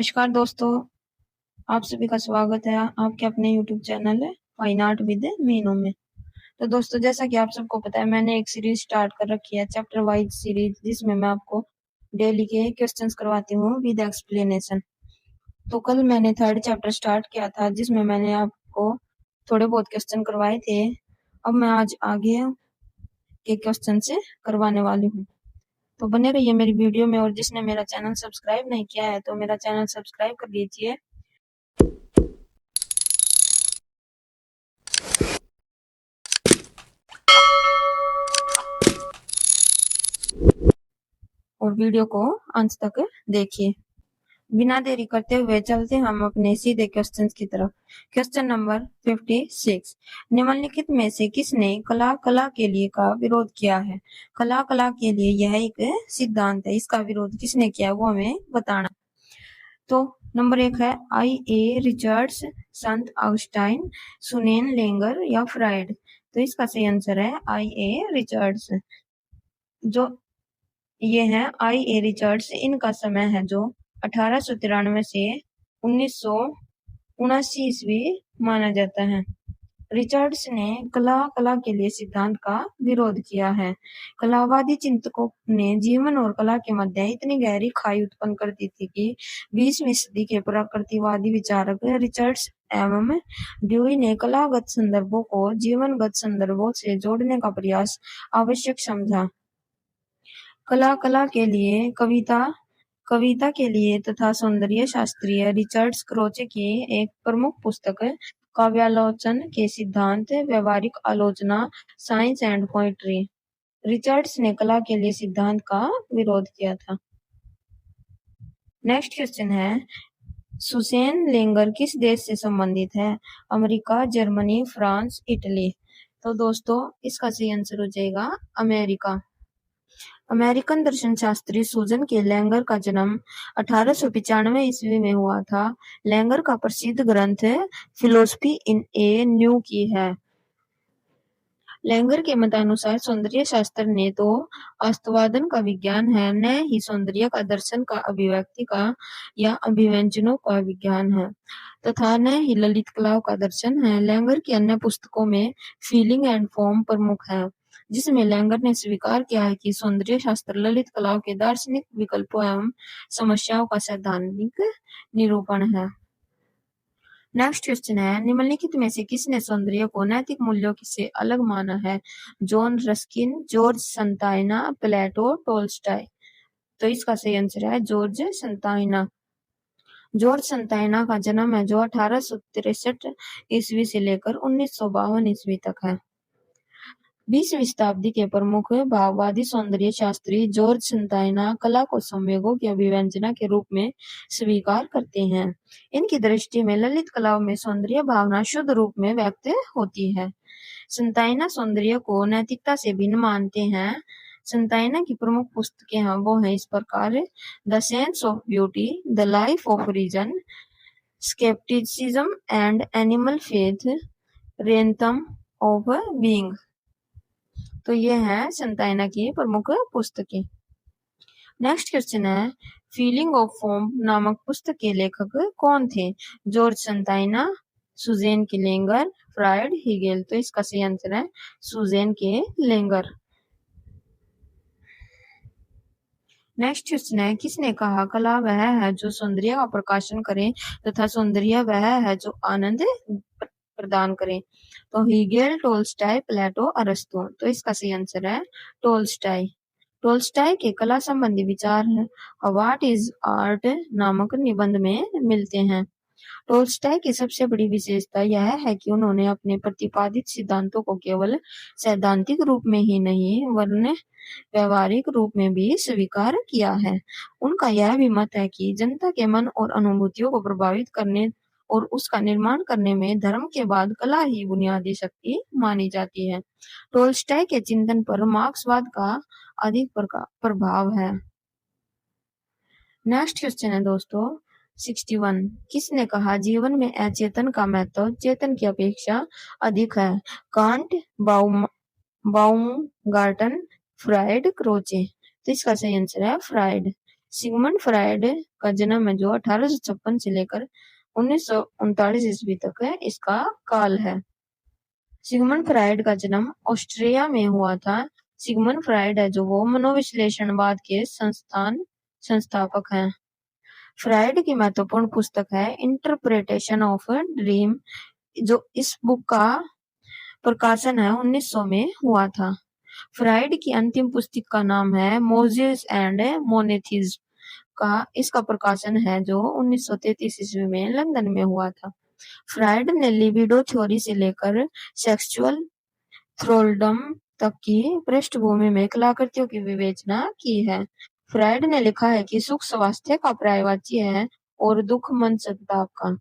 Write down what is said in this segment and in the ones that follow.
नमस्कार दोस्तों, आप सभी का स्वागत है आपके अपने YouTube चैनल है फाइन आर्ट विद मीनू में। तो दोस्तों, जैसा कि आप सबको पता है, मैंने एक सीरीज स्टार्ट कर रखी है, चैप्टर वाइज सीरीज, जिसमें मैं आपको डेली के क्वेश्चंस करवाती हूँ विद एक्सप्लेनेशन। तो कल मैंने थर्ड चैप्टर स्टार्ट किया था, जिसमें मैंने आपको थोड़े बहुत क्वेश्चन करवाए थे। अब मैं आज आगे के क्वेश्चन से करवाने वाली हूँ, तो बने रहिए मेरी वीडियो में। और जिसने मेरा चैनल सब्सक्राइब नहीं किया है तो मेरा चैनल सब्सक्राइब कर लीजिए। और वीडियो को अंत तक देखिए। बिना देरी करते हुए चलते हम अपने सीधे क्वेश्चन की तरफ। क्वेश्चन नंबर 56, निम्नलिखित में से किसने कला के लिए का विरोध किया है? कला के लिए यह एक सिद्धांत है, इसका विरोध किसने किया वो हमें बताना। तो नंबर 1 है I A Richards, Sant Augustine, सुनेन लेंगर या फ्राइड। तो इसका सही आंसर है आई ए रिचर्ड्स। जो ये है आई ए रिचर्ड्स, इनका समय है जो 1893 से 1979 ईस्वी माना जाता है। रिचर्ड्स ने कला के लिए सिद्धांत का विरोध किया है। कलावादी चिंतकों ने जीवन और कला के मध्य इतनी गहरी खाई उत्पन्न कर दी थी कि 20वीं सदी के प्रकृतिवादी विचारक रिचर्ड्स एवं ड्यूई ने कलागत संदर्भों को जीवनगत संदर्भों से जोड़ने का प्रयास आवश्यक समझा। कला के लिए कविता के लिए तथा सौंदर्य शास्त्रीय रिचर्ड क्रोचे की एक प्रमुख पुस्तक काव्यालोचन के सिद्धांत, व्यवहारिक आलोचना, साइंस एंड पोइट्री। रिचर्ड्स ने कला के लिए सिद्धांत का विरोध किया था। नेक्स्ट क्वेश्चन है, सुसेन लेंगर किस देश से संबंधित है? America, Germany, France, Italy. तो दोस्तों, इसका सही आंसर हो जाएगा अमेरिका। अमेरिकन दर्शन शास्त्री सुजन के लेंगर का जन्म 1895 ईस्वी में हुआ था। लेंगर का प्रसिद्ध ग्रंथ फिलोसफी इन ए न्यू की है। लेंगर के मतानुसार सौंदर्य शास्त्र ने तो वास्तवादन का विज्ञान है, न ही सौंदर्य का दर्शन का अभिव्यक्ति का या अभिव्यंजनों का विज्ञान है, तथा न ही ललित कलाओं का दर्शन है। लेंगर की अन्य पुस्तकों में फीलिंग एंड फॉर्म प्रमुख है, जिसमें लेंगर ने स्वीकार किया है कि सौंदर्य शास्त्र ललित कलाओं के दार्शनिक विकल्पों एवं समस्याओं का सैद्धांतिक निरूपण है। नेक्स्ट क्वेश्चन है, निम्नलिखित में से किसने सौंदर्य को नैतिक मूल्यों से अलग माना है? जॉन रस्किन, जॉर्ज संताइना, प्लेटो, टोल्स्टॉय। तो इसका सही आंसर है जॉर्ज संताइना। जॉर्ज संताइना का जन्म है जो 1863 ईस्वी से लेकर 1952 ईस्वी तक है। 20वीं शताब्दी के प्रमुख भाववादी सौंदर्य शास्त्री जॉर्ज संताइना कला को संवेगों की अभिव्यंजना के रूप में स्वीकार करते हैं। इनकी दृष्टि में ललित कलाओं में सौंदर्य भावना शुद्ध रूप में व्यक्त होती है। संताइना सौंदर्य को नैतिकता से भिन्न मानते हैं। संताइना की प्रमुख पुस्तकें हैं वो है इस प्रकार: the sense of beauty, the life of reason, scepticism and animal faith, realms of being. तो ये है संताइना की प्रमुख पुस्तकें। नेक्स्ट क्वेश्चन है, फीलिंग ऑफ फॉर्म नामक पुस्तक के लेखक कौन थे? जॉर्ज संताइना, सुजेन के लेंगर, फ्राइड, हीगेल। तो इसका सही आंसर है सुजेन के लेंगर। नेक्स्ट क्वेश्चन है, किसने कहा कला वह है जो सौंदर्य का प्रकाशन करे तथा सौंदर्य वह है जो आनंद प्रदान करे? तो हीगेल, टोल्स्टॉय, प्लेटो, अरस्तु। तो इसका सही आंसर है टोल्स्टॉय। टोल्स्टॉय के कला संबंधी विचार व्हाट इज आर्ट नामक निबंध में मिलते हैं। टोल्स्टॉय की सबसे बड़ी विशेषता यह है कि उन्होंने अपने प्रतिपादित सिद्धांतों को केवल सैद्धांतिक रूप में ही नहीं वरन व्यवहारिक रूप में भी स्वीकार किया है। उनका यह भी मत है कि जनता के मन और अनुभूतियों को प्रभावित करने और उसका निर्माण करने में धर्म के बाद कला ही बुनियादी शक्ति मानी जाती है। टोल्स्टॉय के चिंतन पर मार्क्सवाद का अधिक प्रभाव है। नेक्स्ट क्वेश्चन है दोस्तों 61, किसने कहा जीवन में अचेतन का महत्व चेतन की अपेक्षा अधिक है? Kant, Baumgarten, Freud, Croce. तो इसका सही आंसर है फ्राइड। सिगमंड फ्राइड का जन्म है जो 1856 से लेकर 1939 ईस्वी तक है, इसका काल है। सिगमंड फ्राइड का जन्म ऑस्ट्रिया में हुआ था। सिगमंड फ्राइड है जो वो मनोविश्लेषणवाद के संस्थापक हैं। फ्राइड की महत्वपूर्ण पुस्तक है इंटरप्रिटेशन ऑफ ड्रीम, जो इस बुक का प्रकाशन है 1900 में हुआ था। फ्राइड की अंतिम पुस्तक का नाम है मोजेस एंड मोनेथिज्म का इसका प्रकाशन है जो 1933 ईस्वी में लंदन में हुआ था। फ्राइड ने लिबिडो थ्योरी से लेकर सेक्सुअल थ्रोल्डम तक की पृष्ठभूमि में कलाकृतियों की विवेचना की है। फ्राइड ने लिखा है कि सुख स्वास्थ्य का पर्यायवाची है और दुख मन संताप का।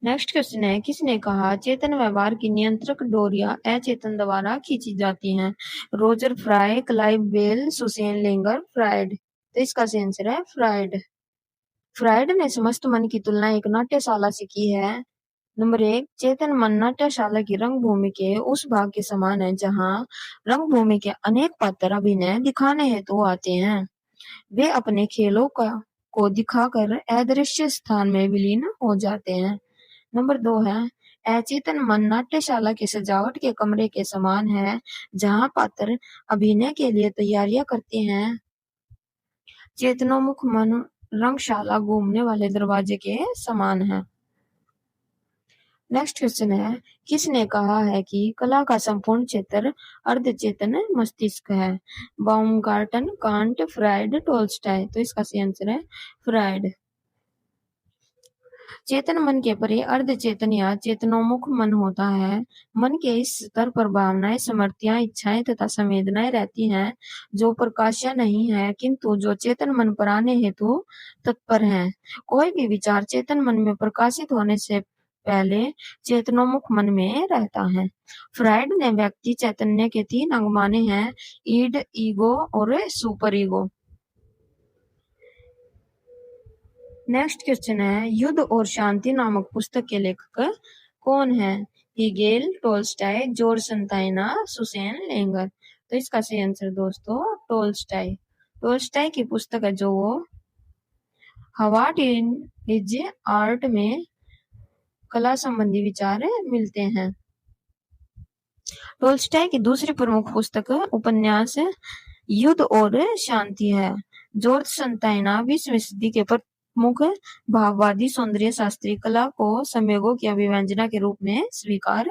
नेक्स्ट क्वेश्चन है, किसने कहा चेतन व्यवहार की नियंत्रक डोरियां अचेतन द्वारा खींची जाती हैं? Roger Fry, Clive Bell, Susanne Langer, Freud. तो इसका सही आंसर है फ्राइड। फ्राइड ने समस्त मन की तुलना एक नाट्यशाला से की है। नंबर 1, चेतन मन नाट्यशाला की रंगभूमि के उस भाग के समान है जहां रंगभूमि के अनेक पात्र अभिनय दिखाने हेतु आते हैं। वे अपने खेलों को दिखाकर अदृश्य स्थान में विलीन हो जाते हैं। नंबर 2 है, अचेतन मन नाट्यशाला की सजावट के कमरे के समान है जहां पात्र अभिनय के लिए तैयारियां करते हैं। चेतनोन्मुख मन रंगशाला घूमने वाले दरवाजे के समान है। नेक्स्ट क्वेश्चन है, किसने कहा है कि कला का संपूर्ण क्षेत्र अर्धचेतन मस्तिष्क है? बाउमगार्टन, कांट, फ्राइड, टोल्स्टॉय। तो इसका सही आंसर है फ्राइड। चेतन मन के परे अर्धचेतन या चेतनोन्मुख मन होता है। मन के इस स्तर पर भावनाएं, स्मृतियां, इच्छाएं तथा संवेदनाएं रहती हैं जो प्रकाश्य नहीं है किंतु जो चेतन मन पर आने हेतु तत्पर हैं। कोई भी विचार चेतन मन में प्रकाशित होने से पहले चेतनोन्मुख मन में रहता है। फ्राइड ने व्यक्ति चैतन्य के 3 अंग माने हैं, ईड, ईगो और सुपर ईगो। नेक्स्ट क्वेश्चन है, युद्ध और शांति नामक पुस्तक के लेखक कौन है? Hegel, Tolstoy, George Santayana, Susanne Langer. तो इसका सही आंसर दोस्तों टोल्स्टॉय। टोल्स्टॉय की पुस्तक है जो व्हाट इज आर्ट में कला संबंधी विचार मिलते हैं। टोल्स्टॉय की दूसरी प्रमुख पुस्तक उपन्यास युद्ध और शांति है। जॉर्ज संताइना 20वीं सदी के प्रमुख भाववादी सौंदर्य शास्त्री कला को संवेगों की अभिव्यंजना के रूप में स्वीकार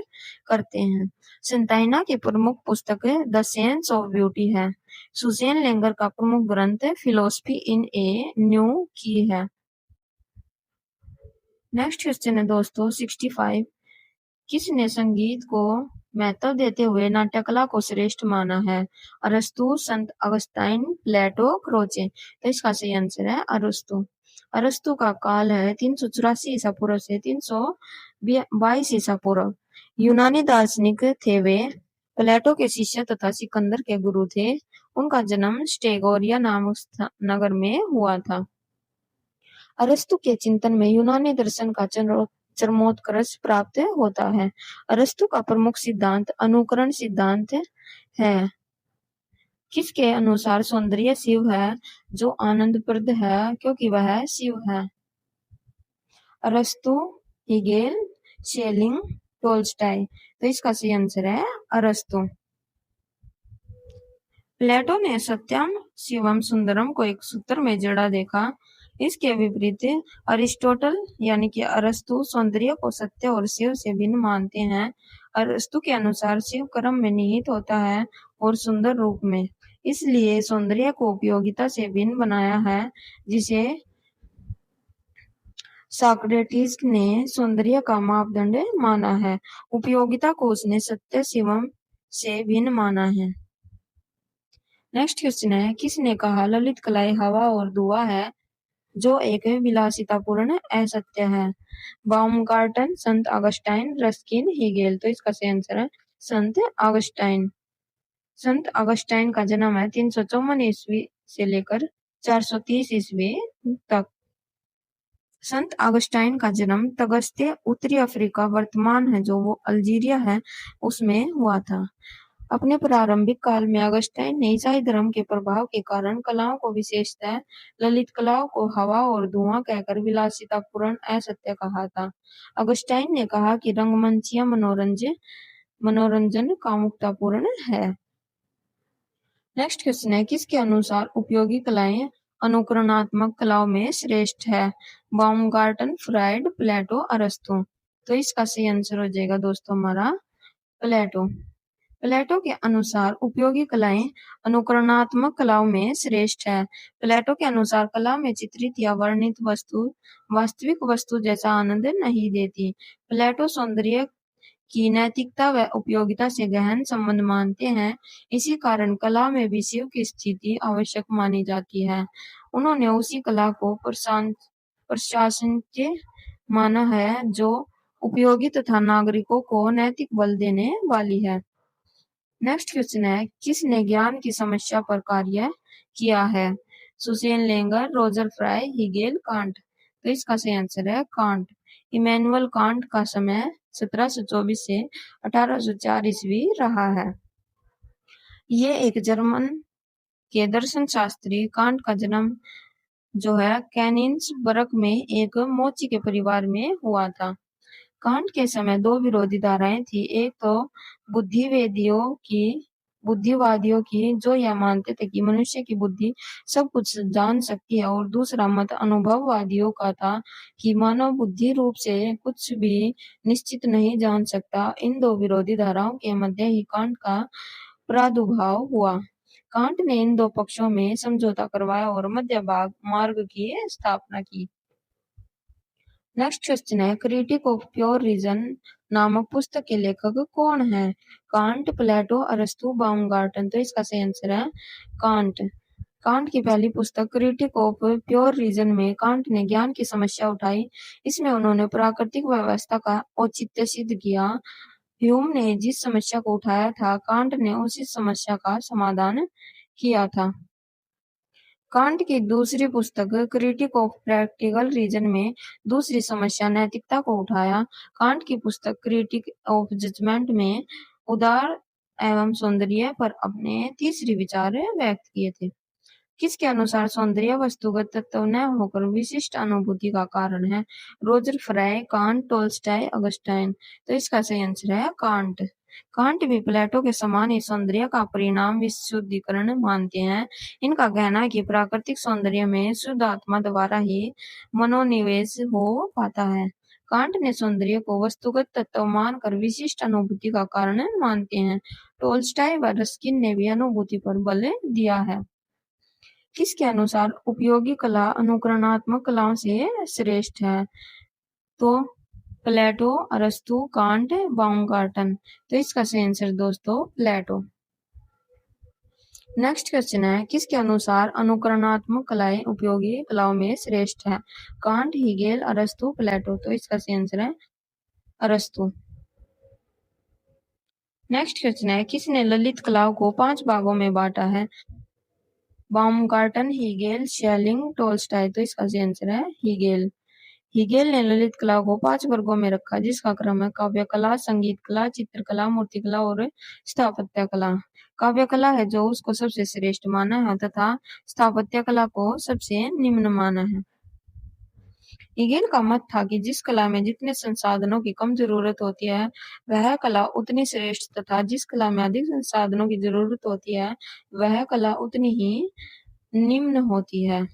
करते हैं। संताइना की प्रमुख पुस्तक द सेंस ऑफ ब्यूटी है। सुसेन लेंगर का प्रमुख ग्रंथ फिलोसफी इन ए न्यू की है। नेक्स्ट क्वेश्चन है दोस्तों 65, किसने संगीत को महत्व देते हुए नाट्यकला को श्रेष्ठ माना है? अरस्तु, संत अगस्टाइन, प्लेटो, क्रोचे। तो इसका सही आंसर है अरस्तु। अरस्तु का काल है 384 ईसा पूर्व से 322 ईसा पूर्व। यूनानी दार्शनिक थे वे, प्लेटो के शिष्य तथा सिकंदर के गुरु थे। उनका जन्म स्टेगोरिया नामक नगर में हुआ था। अरस्तु के चिंतन में यूनानी दर्शन का चरमोत्कर्ष प्राप्त होता है। अरस्तु का प्रमुख सिद्धांत अनुकरण सिद्धांत है। किसके अनुसार सौंदर्य शिव है जो आनंदप्रद है क्योंकि वह शिव है? अरस्तु, हीगेल, शेलिंग, टोल्स्टॉय। तो इसका सही आंसर है अरस्तु। प्लेटो ने सत्यम शिवम सुंदरम को एक सूत्र में जड़ा देखा। इसके विपरीत अरिस्टोटल यानी कि अरस्तु सौंदर्य को सत्य और शिव से भिन्न मानते हैं। अरस्तु के अनुसार शिव कर्म में निहित होता है और सुंदर रूप में, इसलिए सौंदर्य को उपयोगिता से भिन्न बनाया है, जिसे सॉक्रेटिस ने सौंदर्य का मापदंड माना है। उपयोगिता को उसने सत्य शिवम से भिन्न माना है। नेक्स्ट क्वेश्चन है, किसने कहा ललित कलाएं हवा और धुआं है जो एक विलासितापूर्ण असत्य है? बाउमगार्टन, संत अगस्टाइन, रस्किन, हीगेल। तो इसका सही आंसर है संत अगस्टाइन। संत अगस्टाइन का जन्म है 354 ईस्वी से लेकर 430 ईस्वी तक। संत अगस्टाइन का जन्म तगस्ते उत्तरी अफ्रीका वर्तमान है जो वो अल्जीरिया है उसमें हुआ था। अपने प्रारंभिक काल में अगस्टाइन ने ईसाई धर्म के प्रभाव के कारण कलाओं को, विशेषतः ललित कलाओं को, हवा और धुआं कहकर विलासितापूर्ण, असत्य कहा था। अगस्टाइन ने कहा कि रंगमंचीय मनोरंजन कामुकतापूर्ण है। नेक्स्ट क्वेश्चन है, किसके अनुसार उपयोगी कलाएं अनुकरणात्मक कलाओं में श्रेष्ठ है? बाउमगार्टन, फ्राइड, प्लेटो, अरस्तु। तो इसका सही आंसर हो जाएगा दोस्तों हमारा प्लेटो। प्लेटो के अनुसार उपयोगी कलाएं अनुकरणात्मक कलाओं में श्रेष्ठ है। प्लेटो के अनुसार कला में चित्रित या वर्णित वस्तु वास्तविक वस्तु जैसा आनंद नहीं देती। प्लेटो सौंदर्य की नैतिकता व उपयोगिता से गहन संबंध मानते हैं। इसी कारण कला में भी शिव की स्थिति आवश्यक मानी जाती है। उन्होंने उसी कला को प्रशासनिक माना है जो उपयोगी तथा नागरिकों को नैतिक बल देने वाली है। नेक्स्ट क्वेश्चन है, किसने ज्ञान की समस्या पर कार्य किया है? Sushen लेंगर, Roger fry, Hegel, can't. तो इसका सही आंसर है कांट। इमैनुअल कांट का समय 1724 से 1804 ईस्वी रहा है। ये एक जर्मन के दर्शन शास्त्री कांट का जन्म जो है कैनिन्सबर्ग में एक मोची के परिवार में हुआ था। कांट के समय दो विरोधी धाराएं थी। एक तो बुद्धिवादियों की जो यह मानते थे कि मनुष्य की बुद्धि सब कुछ जान सकती है, और दूसरा मत अनुभववादियों का था कि मानव बुद्धि रूप से कुछ भी निश्चित नहीं जान सकता। इन दो विरोधी धाराओं के मध्य ही कांट का प्रादुर्भाव हुआ। कांट ने इन दो पक्षों में समझौता करवाया और मध्य मार्ग की स्थापना की। नेक्स्ट क्वेश्चन है, क्रिटिक ऑफ प्योर रीजन नामक पुस्तक के लेखक कौन है? कांट, प्लेटो, अरस्तु, बाउमगार्टन। तो इसका सही आंसर है कांट। कांट की पहली पुस्तक क्रिटिक ऑफ प्योर रीजन में कांट ने ज्ञान की समस्या उठाई। इसमें उन्होंने प्राकृतिक व्यवस्था का औचित्य सिद्ध किया। ह्यूम ने जिस समस्या को उठाया था, कांट ने उसी समस्या का समाधान किया था। कांट की दूसरी पुस्तक क्रिटिक ऑफ प्रैक्टिकल रीजन में दूसरी समस्या नैतिकता को उठाया। कांट की पुस्तक क्रिटिक ऑफ जजमेंट में उदार एवं सौंदर्य पर अपने तीसरी विचार व्यक्त किए थे। किसके अनुसार सौंदर्य वस्तुगत तत्व न होकर विशिष्ट अनुभूति का कारण है? Roger Fry, can't, Tolstoy, Augustine. तो इसका सही आंसर है कांट। कांट भी प्लेटो के समान ही सौंदर्य का परिणाम विशुद्धीकरण मानते हैं। इनका कहना है कि प्राकृतिक सौंदर्य में शुद्ध आत्मा द्वारा ही मनोनिवेश हो पाता है। कांट ने सौंदर्य को वस्तुगत तत्व मानकर विशिष्ट अनुभूति का कारण मानते हैं। टोल्स्टॉय व रस्किन ने भी अनुभूति पर बल दिया है। किसके अनुसार उपयोगी कला अनुकरणात्मक कलाओं से श्रेष्ठ है? तो प्लेटो, अरस्तु, कांट, बाउमगार्टन। तो इसका सही आंसर दोस्तों प्लेटो। नेक्स्ट क्वेश्चन है, किसके अनुसार अनुकरणात्मक कलाएं उपयोगी कलाओं में श्रेष्ठ है? कांट, हीगेल, अरस्तु, प्लेटो। तो इसका सही आंसर है अरस्तु। नेक्स्ट क्वेश्चन है, किसने ललित कलाओं को 5 भागों में बांटा है? बाउमगार्टन, हीगेल, शेलिंग, टोल्स्टॉय। तो इसका सही आंसर है हीगेल। हीगेल ने ललित कला को 5 वर्गों में रखा, जिसका क्रम है काव्य कला, संगीत कला, चित्रकला, मूर्तिकला और स्थापत्य कला। काव्य कला है जो उसको सबसे श्रेष्ठ माना है तथा स्थापत्य कला को सबसे निम्न माना है। हीगेल का मत था कि जिस कला में जितने संसाधनों की कम जरूरत होती है वह कला उतनी श्रेष्ठ, तथा जिस कला में अधिक संसाधनों की जरूरत होती है वह कला उतनी ही निम्न होती है।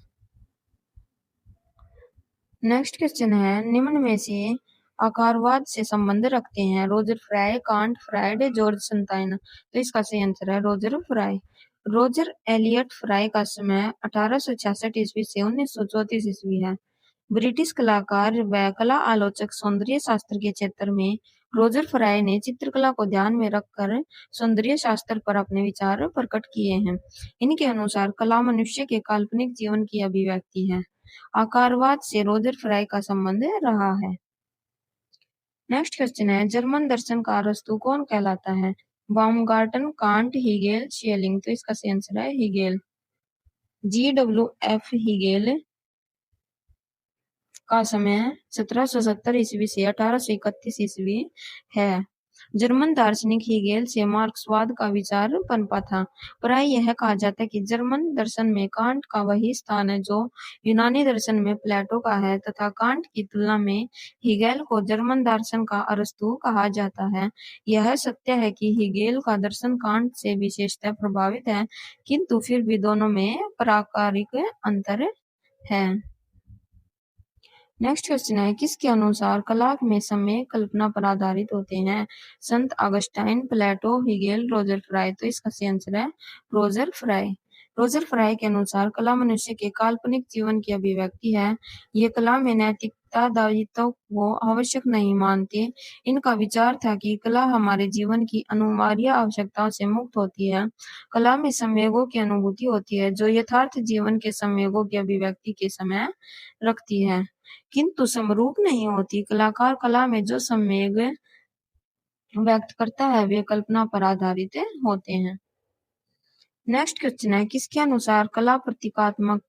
नेक्स्ट क्वेश्चन है, निम्न में से आकारवाद से संबंध रखते हैं? Roger Fry, Kant, Freud, George Santayana. तो इसका सही आंसर है Roger Fry. Roger Eliot Fry का समय 1866 ईस्वी से 1934 ईस्वी है। ब्रिटिश कलाकार व कला आलोचक सौंदर्य शास्त्र के क्षेत्र में रोजर फ्राई ने चित्रकला को ध्यान में रखकर सौंदर्य शास्त्र पर अपने विचार प्रकट किए हैं। इनके अनुसार कला मनुष्य के काल्पनिक जीवन की अभिव्यक्ति है। आकारवाद से रोजर फ्राई का संबंध रहा है। नेक्स्ट क्वेश्चन है, जर्मन दर्शन का अरस्तु कौन कहलाता है? बाउमगार्टन, कांट, हीगेल, शेलिंग। तो इसका सही आंसर है हीगेल। GWF हीगेल का समय 1770 ईस्वी से 1831 ईस्वी है। जर्मन दार्शनिक हीगेल से मार्क्सवाद का विचार पनपा था। प्राय यह कहा जाता है कि जर्मन दर्शन में कांट का वही स्थान है जो यूनानी दर्शन में प्लेटो का है, तथा कांट की तुलना में हीगेल को जर्मन दर्शन का अरस्तु कहा जाता है। यह सत्य है कि हीगेल का दर्शन कांट से विशेषतः प्रभावित है, किंतु फिर भी दोनों में प्राकारिक अंतर है। नेक्स्ट क्वेश्चन है, किसके अनुसार कला में समय कल्पना पर आधारित होते हैं? संत अगस्टाइन, प्लेटो, हीगेल, रोजर फ्राई। तो इसका सही आंसर है रोजर फ्राई। रोजर फ्राई के अनुसार कला मनुष्य के काल्पनिक जीवन की अभिव्यक्ति है। ये कला में नैतिकता दायित्व को आवश्यक नहीं मानते। इनका विचार था कि कला हमारे जीवन की अनिवार्य आवश्यकताओं से मुक्त होती है। कला में संवेगों की अनुभूति होती है जो यथार्थ जीवन के संवेगों की अभिव्यक्ति के समय रखती है, किंतु समरूप नहीं होती। कलाकार कला में जो संवेग व्यक्त करता है वे कल्पना पर आधारित होते हैं। नेक्स्ट क्वेश्चन है, किसके अनुसार कला प्रतीकात्मक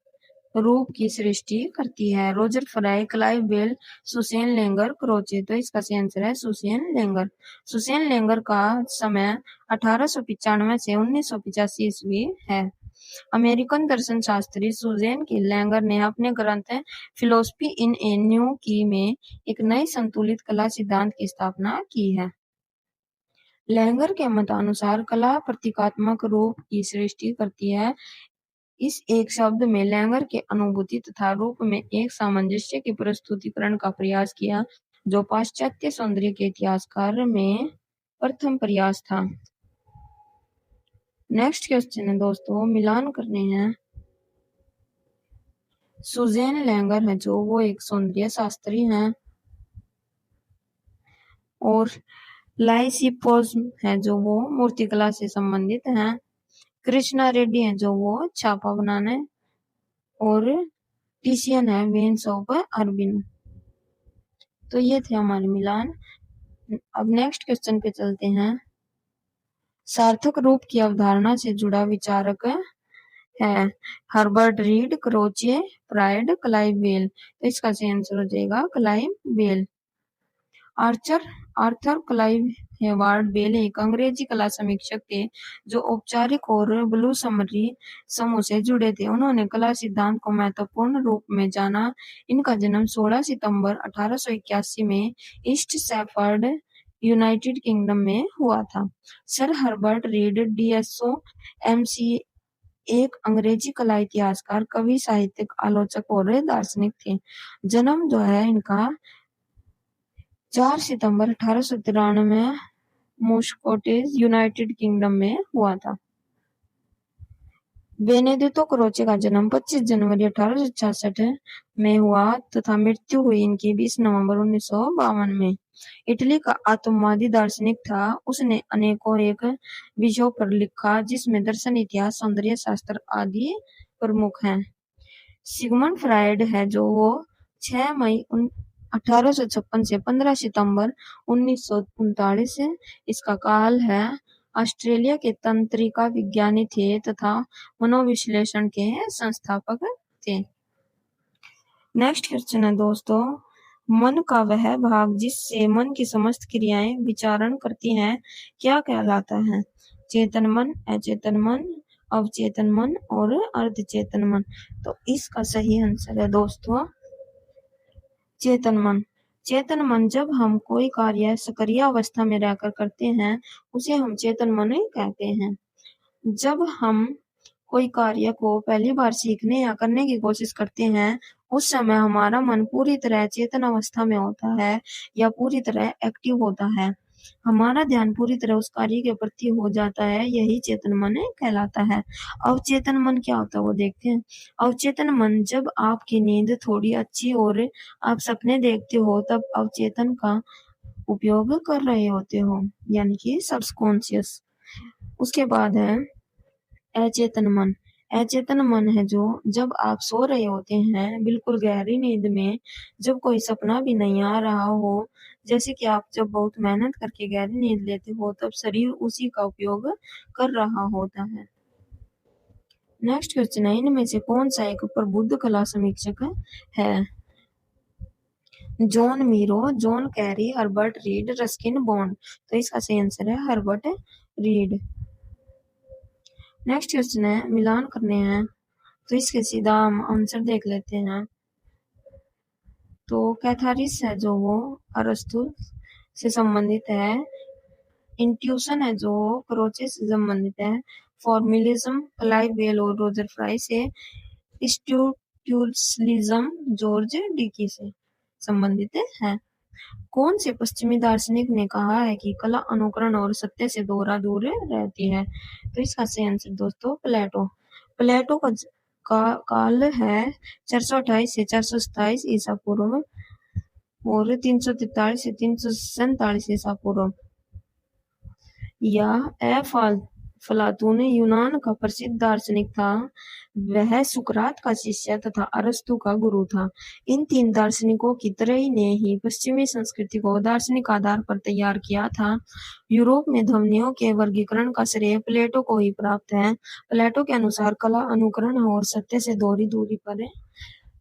रूप की सृष्टि करती है? Roger Fry, Clive Bell, Susanne Langer, Croce. तो इसका सही आंसर है सुसेन लेंगर। सुसेन लेंगर का समय 1895 से 1985 ईस्वी है। अमेरिकन दर्शन शास्त्री सुजेन के लेंगर ने अपने ग्रंथ फिलोसफी इन ए न्यू की में एक नई संतुलित कला सिद्धांत की स्थापना की है। लेंगर के मतानुसार कला प्रतीकात्मक रूप की सृष्टि करती है। इस एक शब्द में लेंगर के अनुभूति तथा रूप में एक सामंजस्य के प्रस्तुतिकरण का प्रयास किया, जो पाश्चात्य सौंदर्य के इतिहासकार में प्रथम प्रयास था। नेक्स्ट क्वेश्चन है दोस्तों, मिलान करने हैं। सुजेन लेंगर है जो वो एक सौंदर्य शास्त्री हैं, और लाइसिपोज्म है जो वो मूर्तिकला से संबंधित हैं। कृष्णा रेड्डी है जो वो छापा बनाने, और टिशियन है वेन्स ऑफ अरबिनो। तो ये थे हमारे मिलान। अब नेक्स्ट क्वेश्चन पे चलते हैं। सार्थक रूप की अवधारणा से जुड़ा विचारक है Herbert Read, Croce, Freud, Clive Bell. तो इसका सही आंसर हो जाएगा Clive Bell. Arthur Clive Heward Bell एक अंग्रेजी कला समीक्षक थे जो औपचारिक और ब्लू समरी समूह से जुड़े थे। उन्होंने कला सिद्धांत को महत्वपूर्ण रूप में जाना। इनका जन्म 16 सितंबर 1881 में ईस्ट सैफर्ड, यूनाइटेड किंगडम में हुआ था। Sir Herbert read DSO MC एक अंग्रेजी कला इतिहासकार, कवि, साहित्यिक, आलोचक और दार्शनिक थे। जन्म जो है इनका 4 सितंबर 1893 में मोस्कोटेज, यूनाइटेड किंगडम में हुआ था। बेनेडितो क्रोचे का जन्म 25 जनवरी 1866 में हुआ तथा मृत्यु हुई इनकी 20 नवंबर 1952 में। इटली का आत्मवादी दार्शनिक था। उसने अनेकों एक विषयों पर लिखा जिसमें दर्शन, इतिहास, सौंदर्य शास्त्र आदि प्रमुख हैं। सिगमंड फ्रायड है जो वो 6 मई 1856 से 15 सितंबर 1939 इसका काल है, ऑस्ट्रेलिया के तंत्रिका विज्ञानी थे तथा मनोविश्लेषण के संस्थापक थे। नेक्स्ट क्वेश्चन है दोस्तों, मन का वह भाग जिससे मन की समस्त क्रियाएं विचारण करती हैं क्या कहलाता है? चेतन मन, अचेतन मन, अवचेतन मन और अर्धचेतन मन। तो इसका सही आंसर है दोस्तों चेतन मन। चेतन मन जब हम कोई कार्य सक्रिय अवस्था में रहकर करते हैं उसे हम चेतन मन कहते हैं। जब हम कोई कार्य को पहली बार सीखने या करने की कोशिश करते हैं उस समय हमारा मन पूरी तरह चेतन अवस्था में होता है या पूरी तरह एक्टिव होता है। हमारा ध्यान पूरी तरह उस कार्य के प्रति हो जाता है, यही चेतन मन कहलाता है। अवचेतन मन क्या होता है वो देखते हैं। अवचेतन मन जब आपकी नींद थोड़ी अच्छी और आप सपने देखते हो तब अवचेतन का उपयोग कर रहे होते हो, यानी कि सबकॉन्शियस। उसके बाद है अचेतन मन। अचेतन मन है जो जब आप सो रहे होते हैं बिल्कुल गहरी नींद में, जब कोई सपना भी नहीं आ रहा हो, जैसे कि आप जब बहुत मेहनत करके गहरी नींद लेते हो तब शरीर उसी का उपयोग कर रहा होता है। नेक्स्ट क्वेश्चन है, इनमें से कौन सा एक प्रबुद्ध कला समीक्षक है? John Miro, John Kerry, Herbert read, Ruskin bond. तो इसका सही आंसर है हर्बर्ट रीड। नेक्स्ट क्वेश्चन है, मिलान करने हैं, तो इसके सीधा हम आंसर देख लेते हैं। तो कैथारिस है जो वो अरस्तु से संबंधित है। इंट्यूशन है जो क्रोचे से संबंधित है। फॉर्मुलिज्म क्लाइव बेल और रोजर फ्राई से। स्ट्रक्चरलिज्म जॉर्ज डिकी से संबंधित है। कौन से पश्चिमी दार्शनिक ने कहा है कि कला अनुकरण और सत्य से दोहरा दूर रहती है? तो इसका सही आंसर दोस्तों प्लेटो। प्लेटो का काल है 428 से 427 ईसा पूर्व और 343 से 347 ईसा पूर्व। या अफलातून यूनान का प्रसिद्ध दार्शनिक था। वह सुकरात का शिष्य तथा अरस्तु का गुरु था। इन तीन दार्शनिकों की त्रयी ने ही पश्चिमी संस्कृति को दार्शनिक आधार पर तैयार किया था। यूरोप में ध्वनियों के वर्गीकरण का श्रेय प्लेटो को ही प्राप्त है। प्लेटो के अनुसार कला अनुकरण और सत्य से दोहरी दूरी पर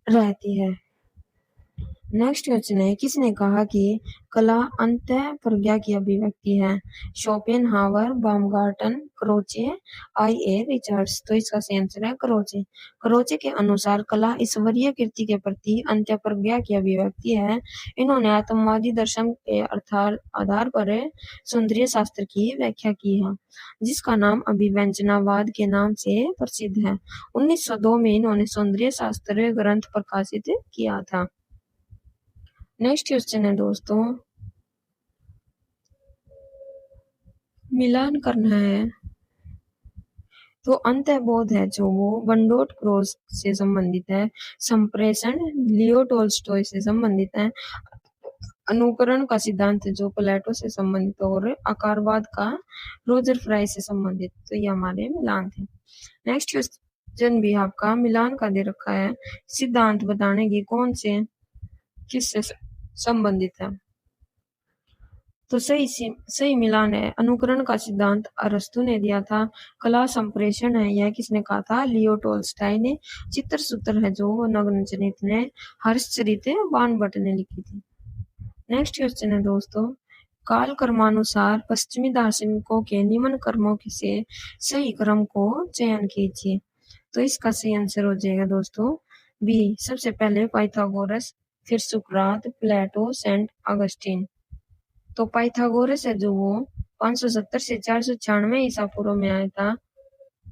रहती है। नेक्स्ट क्वेश्चन है, किसने कहा कि कला अंतःप्रज्ञा की अभिव्यक्ति है? शोपेनहावर, बाumgarten, क्रोचे, I.A. रिचर्ड्स। तो इसका सही आंसर है क्रोचे। क्रोचे के अनुसार कला ईश्वरीय कृति के प्रति अंतःप्रज्ञा की अभिव्यक्ति है। इन्होंने आत्मवादी दर्शन के आधार पर सौंदर्य शास्त्र की व्याख्या की है, जिसका नाम अभिव्यंजनावाद के नाम से प्रसिद्ध है। 1902 में इन्होंने सौंदर्य शास्त्र ग्रंथ प्रकाशित किया था। नेक्स्ट क्वेश्चन है दोस्तों, मिलान करना है, तो अंतःबोध है जो वो बंडोट क्रोस से संबंधित है। संप्रेषण लियो टोल्स्टॉय से संबंधित है। अनुकरण का सिद्धांत जो प्लेटो से संबंधित और आकारवाद का रोजर फ्राई से संबंधित। तो ये हमारे मिलान थे। नेक्स्ट क्वेश्चन भी आपका मिलान का दे रखा है, सिद्धांत बताने की कौन से किससे संबंधित है? तो सही मिलान है। अनुकरण का सिद्धांत अरस्तु ने दिया था। कला संप्रेषण है, यह किसने कहा था? लियो टोल्स्टॉय ने। चित्र सूत्र है जो नग्नचरित ने हर्षचरित बाणभट्ट ने लिखी थी। नेक्स्ट क्वेश्चन है दोस्तों, काल कर्मानुसार पश्चिमी दार्शनिकों के निम्न कर्मों से सही क्रम को चयन कीजिए। तो इसका सही आंसर हो जाएगा दोस्तों बी। सबसे पहले पाइथागोरस, फिर सुकरात, प्लेटो, सेंट अगस्टिन। तो पाइथागोरस है जो वो 570 से 496 ईसा पूर्व में आया था।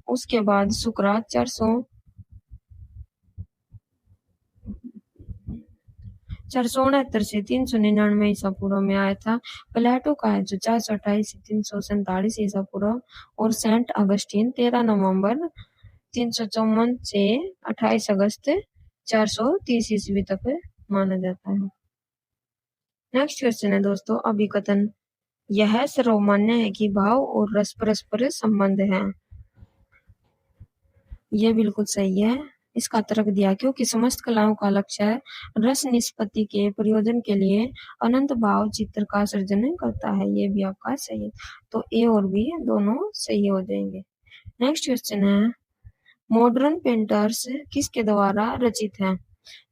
उसके बाद सुकरात 469 से 399 ईसा पूर्व में आया था। प्लेटो का है जो 428 से 347 ईसा पूर्व। और सेंट अगस्टिन 13 नवंबर 354 से 28 अगस्त 430 ईस्वी तक माना जाता है। नेक्स्ट क्वेश्चन है दोस्तों, अभिकथन। यह सर्वमान्य है कि भाव और रस परस्पर संबंध है। यह बिल्कुल सही है। इसका तर्क दिया, क्योंकि समस्त कलाओं का लक्ष्य रस निष्पत्ति के प्रयोजन के लिए अनंत भाव चित्र का सृजन करता है। ये भी आपका सही है। तो ए और बी दोनों सही हो जाएंगे। नेक्स्ट क्वेश्चन है, मॉडर्न पेंटर्स किसके द्वारा रचित है?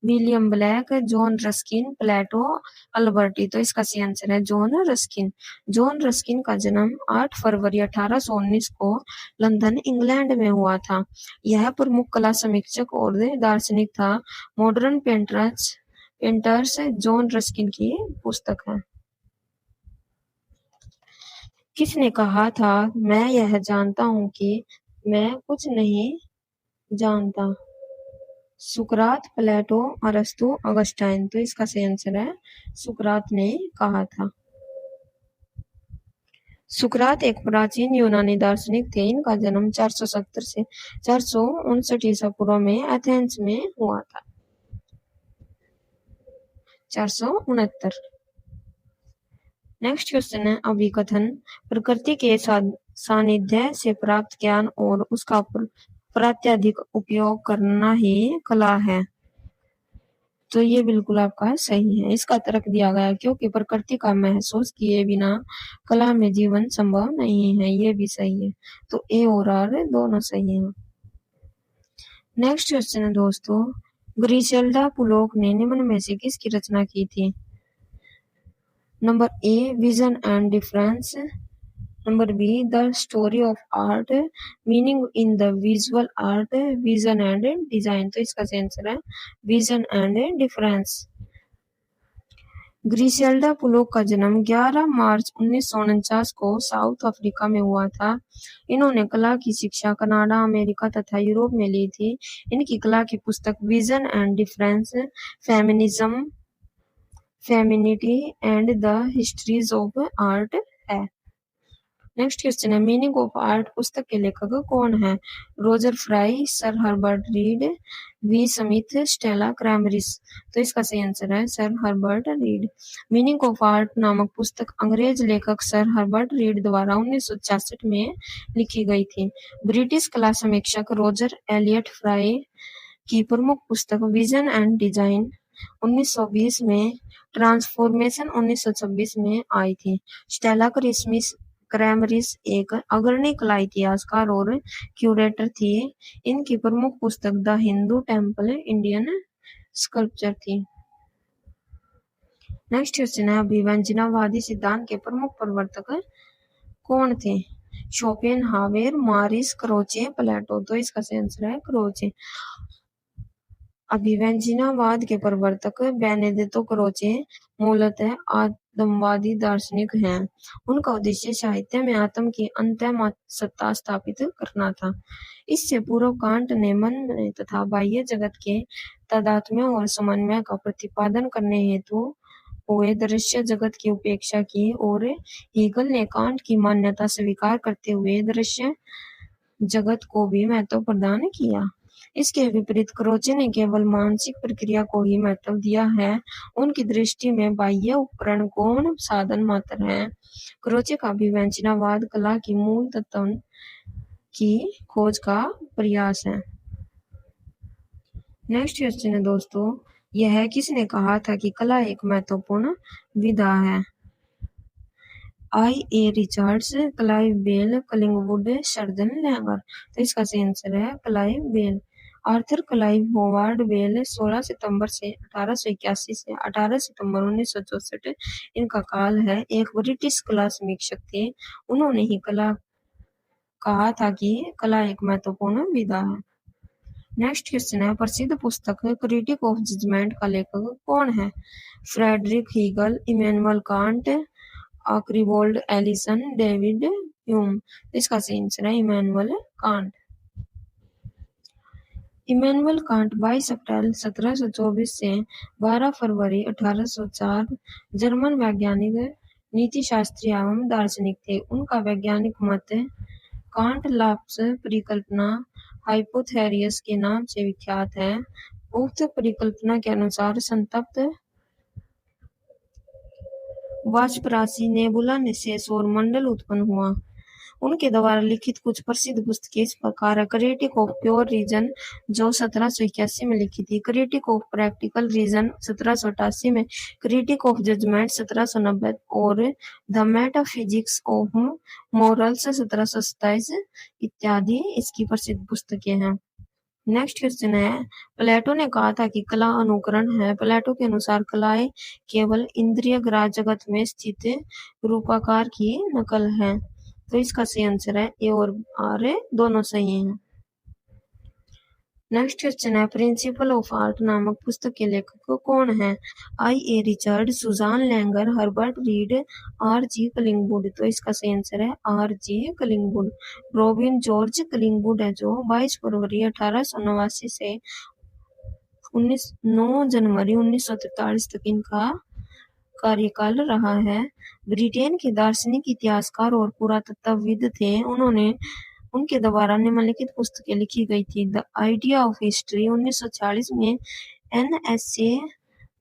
विलियम ब्लैक, जॉन रस्किन, प्लेटो, अल्बर्टी। तो इसका सही आंसर है जॉन रस्किन। जॉन रस्किन का जन्म 8 फरवरी 1819 को लंदन, इंग्लैंड में हुआ था। यह प्रमुख कला समीक्षक और दार्शनिक था। मॉडर्न पेंटर्स जॉन रस्किन की पुस्तक है। किसने कहा था, मैं यह जानता हूं कि मैं कुछ नहीं जानता? सुकरात, प्लेटो, अरस्तु, अगस्टाइन। तो इसका सही आंसर है सुकरात ने कहा था। सुकरात एक प्राचीन यूनानी दार्शनिक थे। इनका जन्म 470 से 459 ईसा पूर्व में एथेंस में हुआ था। 469। नेक्स्ट क्वेश्चन है, अभिकथन। प्रकृति के सानिध्य से प्राप्त ज्ञान और उसका प्रात्यधिक उपयोग करना ही कला है। तो ये बिल्कुल आपका सही है। इसका तर्क दिया गया, क्योंकि प्रकृति का महसूस किए बिना कला में जीवन संभव नहीं है। ये भी सही है। तो ए और आर दोनों सही है। नेक्स्ट क्वेश्चन है दोस्तों, ग्रिसेल्डा पुलोक ने निम्न में से किसकी रचना की थी? Number a vision and difference, number be the story of art, meaning in the visual art, vision and design. तो इसका आंसर है विजन एंड डिफरेंस। ग्रिसेल्डा पुलोक का जन्म 11 मार्च 1949 को साउथ अफ्रीका में हुआ था। इन्होंने कला की शिक्षा कनाडा, अमेरिका तथा यूरोप में ली थी। इनकी कला की पुस्तक vision and difference, feminism, femininity and the histories of art है। नेक्स्ट क्वेश्चन है मीनिंग ऑफ आर्ट पुस्तक के लेखक कौन है? Roger Fry, sir Herbert Read, V Smith, Stella Kramrisch. तो इसका सही आंसर है sir Herbert Read. Meaning of art नामक पुस्तक अंग्रेज लेखक सर हर्बर्ट रीड द्वारा 1966 में लिखी गई थी। ब्रिटिश कला समीक्षक रोजर एलियट फ्राई की प्रमुख पुस्तक विजन एंड डिजाइन 1920 में, ट्रांसफॉर्मेशन 1926 में आई थी। स्टेला क्रैमरिस एक अग्रणी कला इतिहासकार और क्यूरेटर थी। इनकी प्रमुख पुस्तक the Hindu temple Indian sculpture थी। नेक्स्ट क्वेश्चन है अभिव्यंजनावादी सिद्धांत के प्रमुख प्रवर्तक कौन थे? शोपेनहावर, मारिस, क्रोचे, प्लेटो। तो इसका आंसर है क्रोचे। अभिव्यंजनावाद के प्रवर्तक बेनेडिक्टो क्रोचे मूलतः आत्मवादी दार्शनिक हैं। उनका उद्देश्य साहित्य में आत्म की अंतः सत्ता स्थापित करना था। इससे पूर्व कांट ने मन में तथा बाह्य जगत के तादात्म्य और समन्वय का प्रतिपादन करने हेतु हुए दृश्य जगत की उपेक्षा की और हेगल ने कांट की मान्यता स्वीकार करते हुए दृश्य जगत को भी महत्व प्रदान किया। इसके विपरीत क्रोचे ने केवल मानसिक प्रक्रिया को ही महत्व दिया है। उनकी दृष्टि में बाह्य उपकरण गौण साधन मात्र हैं। क्रोचे का अभिव्यंजनावाद कला की मूल तत्व की खोज का प्रयास है। नेक्स्ट क्वेश्चन है दोस्तों, यह किसने कहा था कि कला एक महत्वपूर्ण विधा है? I A Richards, Clive Bell, Collingwood, Susanne Langer. तो इसका सही आंसर है Clive Bell. Arthur Clive Howard Bell 16 सितंबर से 1881 से 18 सितंबर 1964 इनका काल है। एक ब्रिटिश कला समीक्षक थे। उन्होंने ही कहा था कि कला एक महत्वपूर्ण विधा है। नेक्स्ट क्वेश्चन है प्रसिद्ध पुस्तक क्रिटिक ऑफ जजमेंट का लेखक कौन है? Friedrich Hegel, Immanuel Kant, Archibald Alison, David Hume. इसका सही आंसर है इमैनुअल कांट। इमैनुअल कांट 22 अप्रैल 1724 से 12 फरवरी 1804 जर्मन वैज्ञानिक, नीतिशास्त्री एवं दार्शनिक थे। उनका वैज्ञानिक मत कांट लाप्स परिकल्पना हाइपोथेसिस के नाम से विख्यात है। उक्त परिकल्पना के अनुसार संतप्त वाष्प राशि नेबुला से सौरमंडल उत्पन्न हुआ। उनके द्वारा लिखित कुछ प्रसिद्ध पुस्तकें इस प्रकार है। क्रिटिक ऑफ प्योर रीजन जो 1781 में लिखी थी, क्रिटिक ऑफ प्रैक्टिकल रीजन 1788 में, क्रिटिक ऑफ जजमेंट 1790 और द मेटाफिजिक्स ऑफ मोरल्स 1727 इत्यादि इसकी प्रसिद्ध पुस्तकें हैं। नेक्स्ट क्वेश्चन है प्लेटो ने कहा था कि कला अनुकरण है। प्लेटो के अनुसार कलाएं केवल इंद्रिय ग्राह्य जगत में स्थित रूपाकार की नकल है। तो इसका सही आंसर है ए और आर दोनों सही हैं। नेक्स्ट क्वेश्चन है प्रिंसिपल ऑफ आर्ट नामक पुस्तक के लेखक कौन है? I A Richard, Susanne Langer, Herbert Read, R G Collingwood. तो इसका सही आंसर है R G Collingwood. Robin George Collingwood है जो 22 फरवरी 1889 से 9 जनवरी 1943 तक इनका कार्यकाल रहा है। ब्रिटेन के दार्शनिक, इतिहासकार और पुरातत्वविद थे। उनके द्वारा निम्नलिखित पुस्तकें लिखी गई थी। द आइडिया ऑफ हिस्ट्री 1940 में, एन एस्से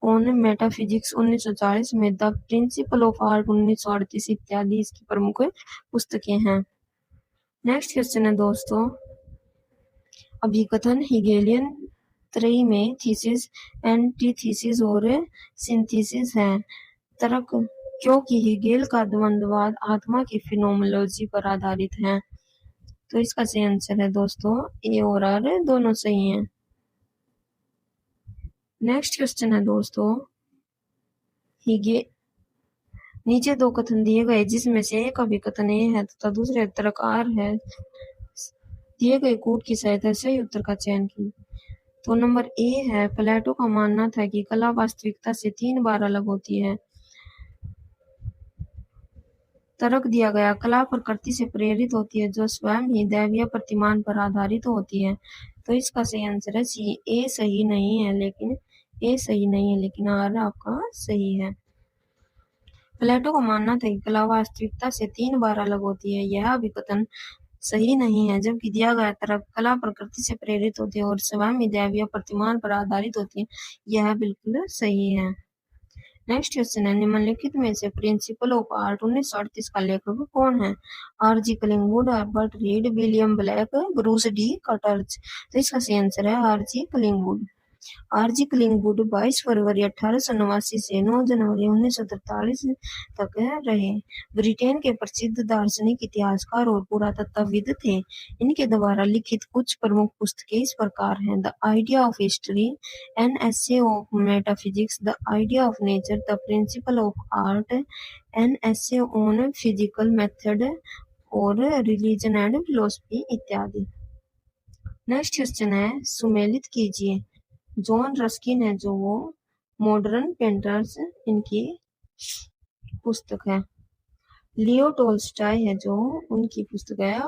ऑन मेटाफिजिक्स 1940 में, द प्रिंसिपल ऑफ आर्ट 1938 इत्यादि इसकी प्रमुख पुस्तकें हैं। नेक्स्ट क्वेश्चन है दोस्तों, अभिकथन हेगेलियन त्रयी में थीसिस, एंटीथीसिस और सिंथेसिस है। तर्क क्योंकि हेगेल का द्वंद्ववाद आत्मा की फिनोमेनोलॉजी पर आधारित है। तो इसका सही आंसर है दोस्तों ए और आर दोनों सही हैं। नेक्स्ट क्वेश्चन है दोस्तों, नीचे दो कथन दिए गए जिसमें से एक अभिकथन ए है तथा दूसरे तर्क आर है। दिए गए कोड की सहायता से सही उत्तर का चयन कीजिए। तो नंबर ए है, प्लेटो का मानना था कि कला वास्तविकता से 3 बार अलग होती है। तर्क दिया गया, कला प्रकृति से प्रेरित होती है जो स्वयं ही दैवीय प्रतिमान पर आधारित होती है। तो इसका सही आंसर है सी। ए सही नहीं है लेकिन आर आपका सही है। प्लेटो का मानना था कि कला वास्तविकता से 3 बार अलग होती है। यह अभिकथन सही नहीं है, जबकि दिया गया तर्क कला प्रकृति से प्रेरित होती है और स्वयं ही दैवीय प्रतिमान पर आधारित होती है। यह बिल्कुल सही है। नेक्स्ट क्वेश्चन है, निम्नलिखित में से प्रिंसिपल ऑफ आर्ट 1938 का लेखक कौन है? R G. Collingwood, Herbert Read, William Blake, Bruce D कटर्च। तो इसका सही आंसर है आर.जी. कलिंगवुड। आर.जी. कलिंगवुड 22 फरवरी 1889 से 9 जनवरी 1943 तक रहे। ब्रिटेन के प्रसिद्ध दार्शनिक, इतिहासकार और पुरातत्वविद थे। इनके द्वारा लिखित कुछ प्रमुख पुस्तकें इस प्रकार हैं: the idea of history, an essay of metaphysics, the idea of nature, the principal of art, an essay on physical method और रिलीजन एंड फिलोसफी इत्यादि। नेक्स्ट क्वेश्चन है, सुमेलित कीजिए। जॉन रस्किन है जो वो मॉडर्न पेंटर्स इनकी पुस्तक है। लियो टोल्स्टॉय है जो उनकी पुस्तक है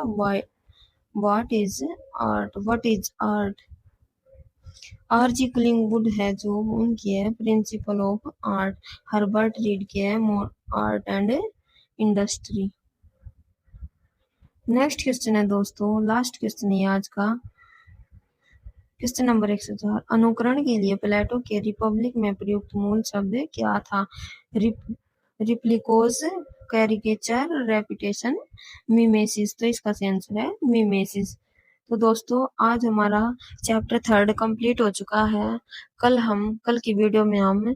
व्हाट इज आर्ट। आर.जी. कलिंगवुड है जो उनकी है principle of art. Herbert read की है art and industry. Next question है दोस्तों, लास्ट क्वेश्चन है आज का, क्वेश्चन नंबर 104। अनुकरण के लिए प्लेटो के रिपब्लिक में प्रयुक्त मूल शब्द क्या था? रिप्लिकोस, कैरिकेचर, रेपिटेशन, मिमेसिस। तो इसका आंसर है मिमेसिस। तो दोस्तों आज हमारा चैप्टर 3 कंप्लीट हो चुका है। कल की वीडियो में हम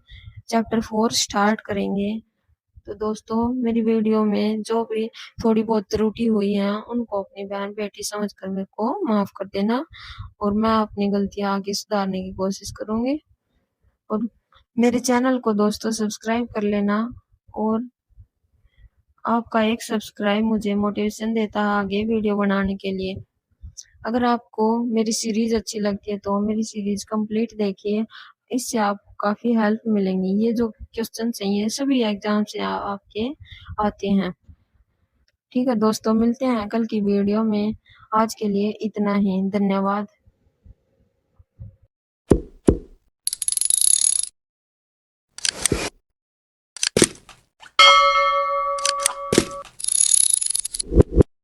चैप्टर 4 स्टार्ट करेंगे। तो दोस्तों मेरी वीडियो में जो भी थोड़ी बहुत त्रुटि हुई है उनको अपनी बहन बेटी समझकर मेरे को माफ कर देना और मैं अपनी गलतियां आगे सुधारने की कोशिश करूंगी। और मेरे चैनल को दोस्तों सब्सक्राइब कर लेना और आपका एक सब्सक्राइब मुझे मोटिवेशन देता है आगे वीडियो बनाने के लिए। अगर आपको मेरी सीरीज अच्छी लगती है तो मेरी सीरीज कंप्लीट देखिए, इससे आपको काफी हेल्प मिलेंगी। ये जो क्वेश्चन चाहिए सभी एग्जाम से आपके आते हैं। ठीक है दोस्तों, मिलते हैं कल की वीडियो में। आज के लिए इतना ही, धन्यवाद।